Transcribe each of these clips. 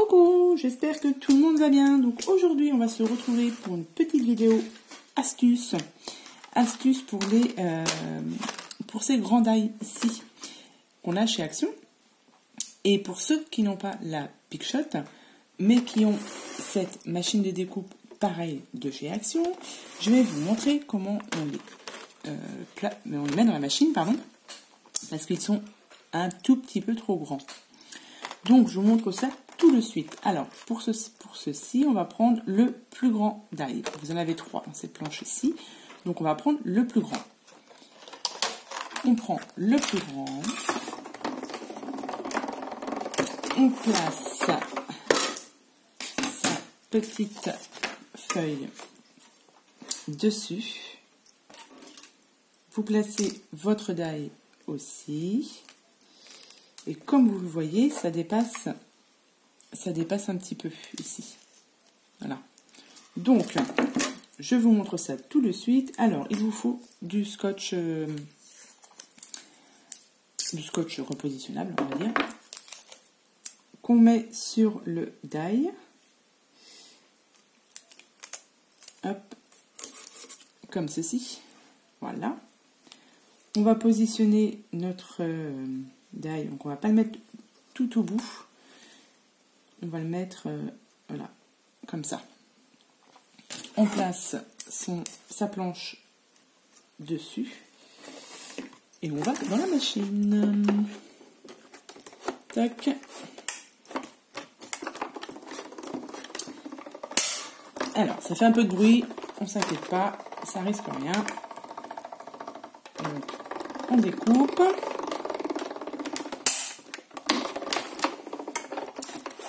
Coucou, j'espère que tout le monde va bien. Donc aujourd'hui, on va se retrouver pour une petite vidéo astuce. Astuce pour ces grands die ici qu'on a chez Action. Et pour ceux qui n'ont pas la Pic-Shot, mais qui ont cette machine de découpe pareille de chez Action, je vais vous montrer comment on les met dans la machine, parce qu'ils sont un tout petit peu trop grands. Donc je vous montre ça tout de suite. Alors pour ceci, on va prendre le plus grand die. Vous en avez 3 dans cette planche ici, donc on va prendre le plus grand. On prend le plus grand, on place sa petite feuille dessus. Vous placez votre die aussi. Et comme vous le voyez, ça dépasse un petit peu ici. Voilà. Donc, je vous montre ça tout de suite. Alors, il vous faut du scotch repositionnable, on va dire, qu'on met sur le die. Hop, comme ceci. Voilà. On va positionner notre die, donc on va pas le mettre tout au bout. On va le mettre, voilà, comme ça. On place sa planche dessus. Et on va dans la machine. Tac. Alors, ça fait un peu de bruit, on s'inquiète pas, ça risque rien. Donc, on découpe.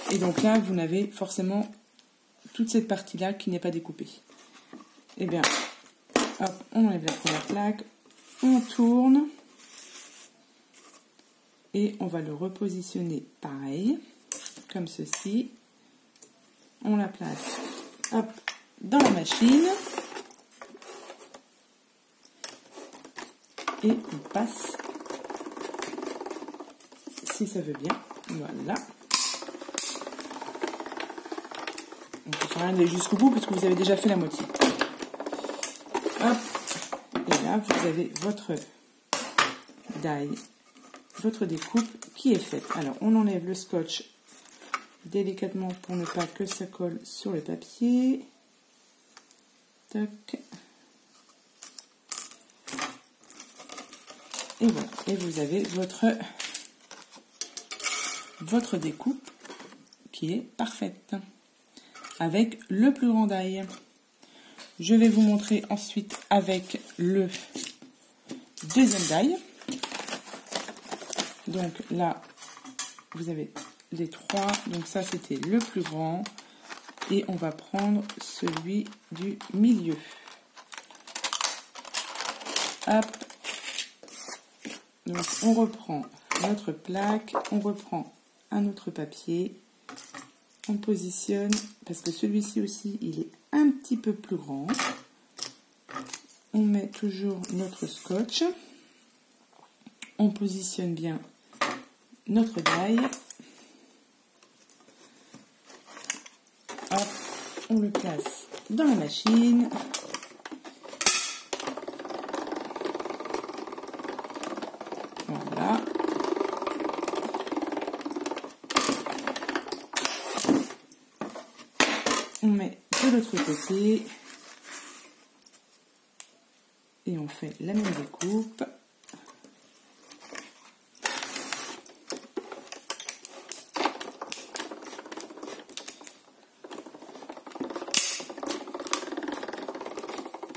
Et donc là, vous n'avez forcément toute cette partie-là qui n'est pas découpée. Eh bien, hop, on enlève la première plaque, on tourne. Et on va le repositionner pareil, comme ceci. On la place, hop, dans la machine. Et on passe, si ça veut bien, voilà. On ne peut rien aller jusqu'au bout parce que vous avez déjà fait la moitié. Hop, et là vous avez votre die, votre découpe qui est faite. Alors on enlève le scotch délicatement pour ne pas que ça colle sur le papier. Tac. Et voilà, et vous avez votre découpe qui est parfaite, avec le plus grand die. Je vais vous montrer ensuite avec le deuxième die. Donc là, vous avez les 3, donc ça c'était le plus grand, et on va prendre celui du milieu. Hop. Donc on reprend notre plaque, on reprend un autre papier, on positionne, parce que celui-ci aussi il est un petit peu plus grand. On met toujours notre scotch, on positionne bien notre die, hop, on le place dans la machine. Voilà. On met de l'autre côté et on fait la même découpe.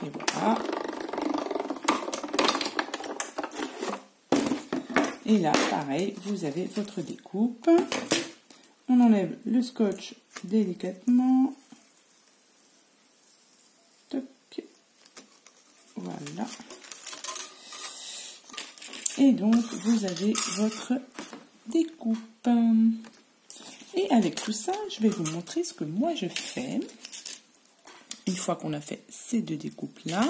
Et voilà. Et là, pareil, vous avez votre découpe. On enlève le scotch délicatement. Toc. Voilà. Et donc, vous avez votre découpe. Et avec tout ça, je vais vous montrer ce que moi je fais. Une fois qu'on a fait ces deux découpes-là.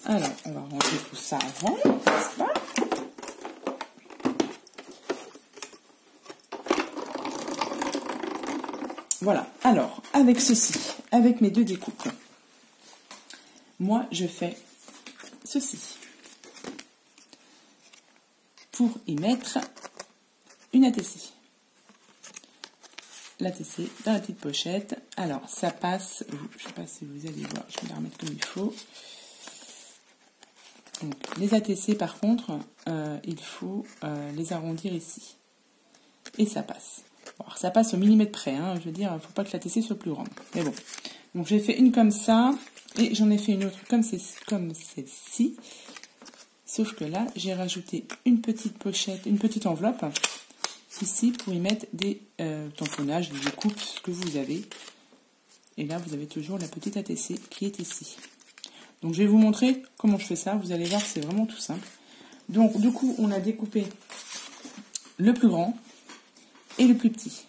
Alors, on va ranger tout ça avant, n'est-ce pas? Voilà, alors, avec ceci, avec mes deux découpes, moi, je fais ceci. Pour y mettre une ATC. L'ATC dans la petite pochette. Alors, ça passe, je ne sais pas si vous allez voir, je vais la remettre comme il faut. Donc, les ATC, par contre, il faut les arrondir ici. Et ça passe. Bon, alors, ça passe au millimètre près, hein, je veux dire, il ne faut pas que l'ATC soit plus grande. Mais bon. Donc, j'ai fait une comme ça, et j'en ai fait une autre comme celle-ci. Sauf que là, j'ai rajouté une petite pochette, une petite enveloppe, ici, pour y mettre des tamponnages, des découpes, ce que vous avez. Et là, vous avez toujours la petite ATC qui est ici. Donc, je vais vous montrer comment je fais ça. Vous allez voir que c'est vraiment tout simple. Donc, du coup, on a découpé le plus grand et le plus petit.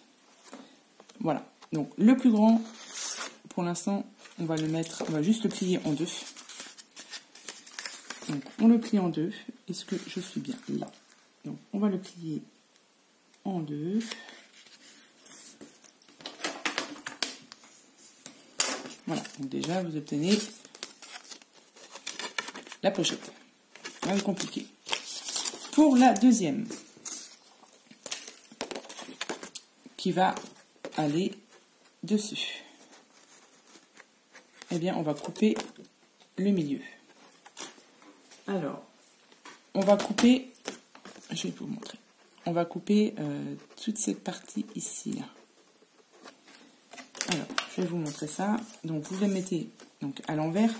Voilà. Donc, le plus grand, pour l'instant, on va le mettre, on va juste le plier en deux. Donc, on le plie en deux. Est-ce que je suis bien là? Donc, on va le plier en deux. Voilà. Donc, déjà, vous obtenez la pochette. Rien de compliqué. Pour la deuxième, qui va aller dessus, eh bien, on va couper le milieu. Alors, on va couper, je vais vous montrer, on va couper toute cette partie ici, là. Alors, je vais vous montrer ça. Donc, vous le mettez donc, à l'envers.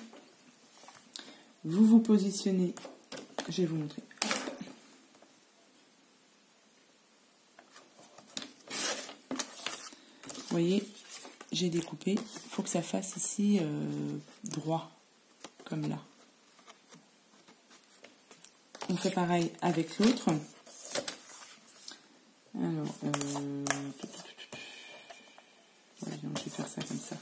Vous vous positionnez, je vais vous montrer. Vous voyez, j'ai découpé. Il faut que ça fasse ici droit, comme là. On fait pareil avec l'autre. Alors, ouais, je vais faire ça comme ça.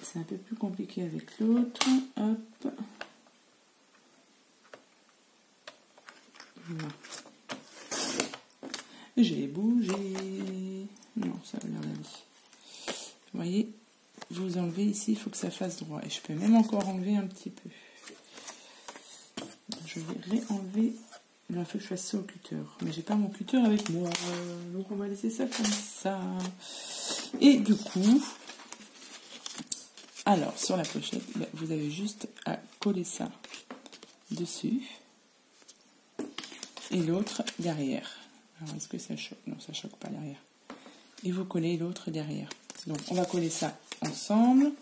C'est un peu plus compliqué avec l'autre. Hop. Voilà. J'ai bougé. Non, ça va l'air d'aller. Vous voyez, vous enlevez ici, il faut que ça fasse droit. Et je peux même encore enlever un petit peu. Je vais réenlever. Il faut que je fasse ça au cutter. Mais j'ai pas mon cutter avec moi. Donc on va laisser ça comme ça. Et du coup, alors sur la pochette, vous avez juste à coller ça dessus. Et l'autre derrière. Alors est-ce que ça choque? Non, ça choque pas derrière. Et vous collez l'autre derrière. Donc on va coller ça ensemble.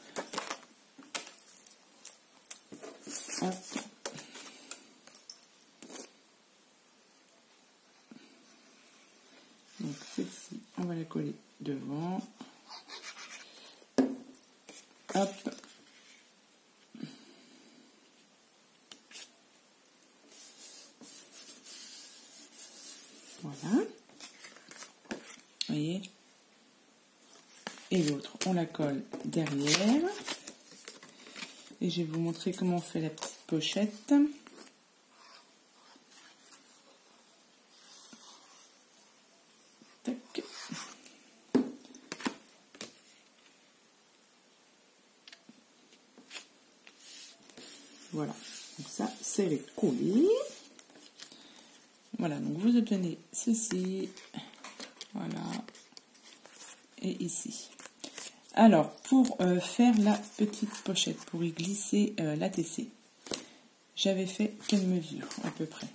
Hop. Donc celle-ci, on va la coller devant. Hop. Voilà. Vous voyez? Et l'autre, on la colle derrière. Et je vais vous montrer comment on fait la petite pochette. Tac. Voilà. Donc ça, c'est les collés. Voilà, donc vous obtenez ceci. Voilà. Et ici. Alors, pour faire la petite pochette, pour y glisser l'ATC, j'avais fait quelle mesure à peu près?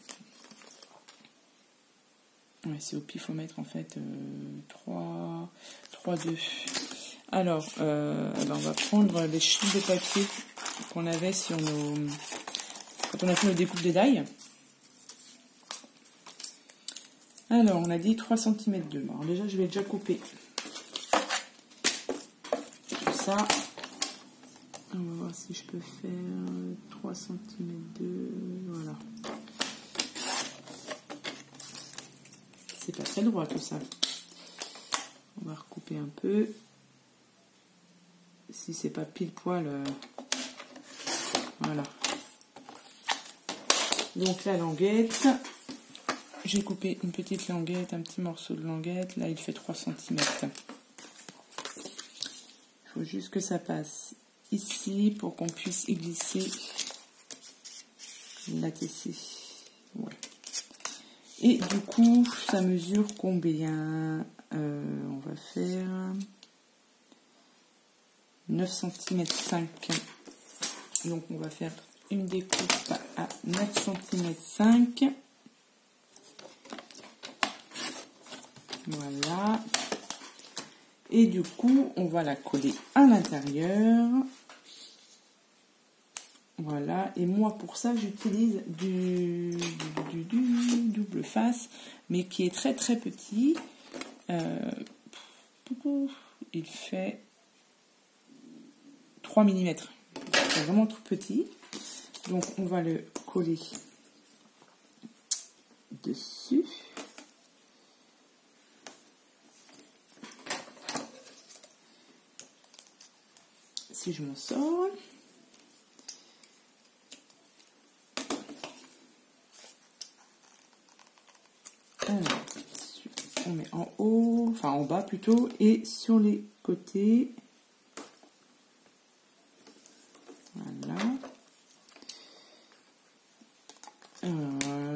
Ouais, c'est au pif, il faut mettre en fait 3, 2. Alors, on va prendre les chiffres de papier qu'on avait sur nos... quand on a fait nos découpes de die. Alors, on a dit 3 cm de. Alors déjà, je vais déjà couper ça. On va voir si je peux faire 3 cm de... Voilà. C'est pas très droit tout ça. On va recouper un peu. Si c'est pas pile poil... Voilà. Donc la languette, j'ai coupé une petite languette, un petit morceau de languette. Là, il fait 3 cm. Il faut juste que ça passe ici pour qu'on puisse y glisser la tessée. Ouais. Et du coup, ça mesure combien? On va faire 9 cm 5. Donc, on va faire une découpe à 9 cm 5. Voilà. Et du coup, on va la coller à l'intérieur. Voilà. Et moi, pour ça, j'utilise du double face, mais qui est très très petit. Il fait 3 mm. C'est vraiment tout petit. Donc, on va le coller dessus. Si je m'en sors. Alors, on met en haut, enfin en bas plutôt, et sur les côtés. Voilà.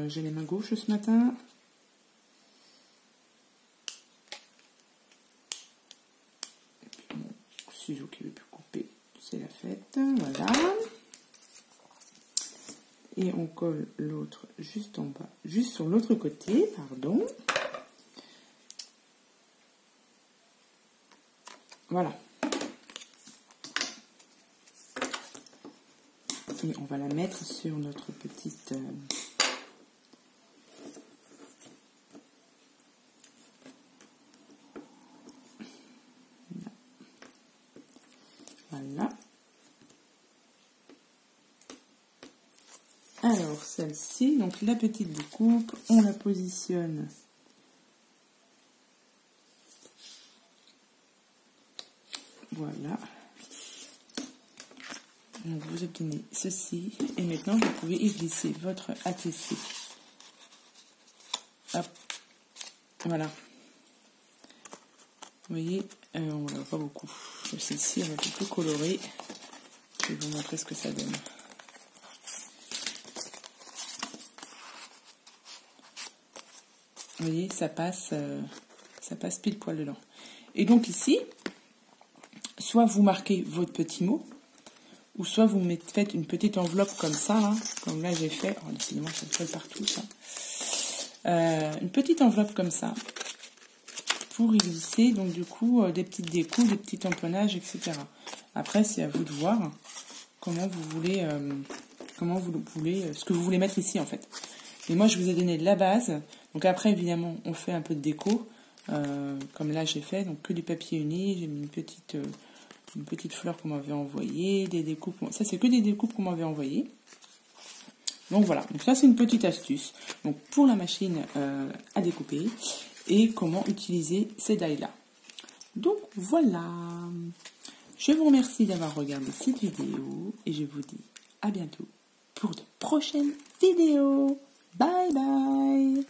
J'ai les mains gauches ce matin. Et puis mon ciseau qui ne veut plus couper, c'est la fête. Voilà. Et on colle l'autre juste en bas, juste sur l'autre côté, pardon. Voilà. Et on va la mettre sur notre petite... Voilà. Alors, celle-ci, donc la petite découpe, on la positionne voilà. Donc, vous obtenez ceci. Et maintenant, vous pouvez y glisser votre ATC. Hop. Voilà. Vous voyez, on ne voit pas beaucoup. Celle-ci, elle est un peu plus colorée. Je vais vous montrer ce que ça donne. Vous voyez, ça passe pile poil dedans. Et donc ici, soit vous marquez votre petit mot, ou soit vous faites une petite enveloppe comme ça, hein, comme là j'ai fait. Oh, décidément, ça colle partout, ça. Une petite enveloppe comme ça, pour y glisser, donc du coup, des petites découpes, des petits tamponnages, etc. Après, c'est à vous de voir comment vous voulez, ce que vous voulez mettre ici, en fait. Et moi, je vous ai donné la base. Donc après, évidemment, on fait un peu de déco, comme là j'ai fait, donc que du papier uni. J'ai mis une petite fleur qu'on m'avait envoyée, des découpes. Ça, c'est que des découpes qu'on m'avait envoyées. Donc voilà, donc ça c'est une petite astuce. Donc pour la machine à découper et comment utiliser ces die-là. Donc voilà. Je vous remercie d'avoir regardé cette vidéo et je vous dis à bientôt pour de prochaines vidéos. Bye bye.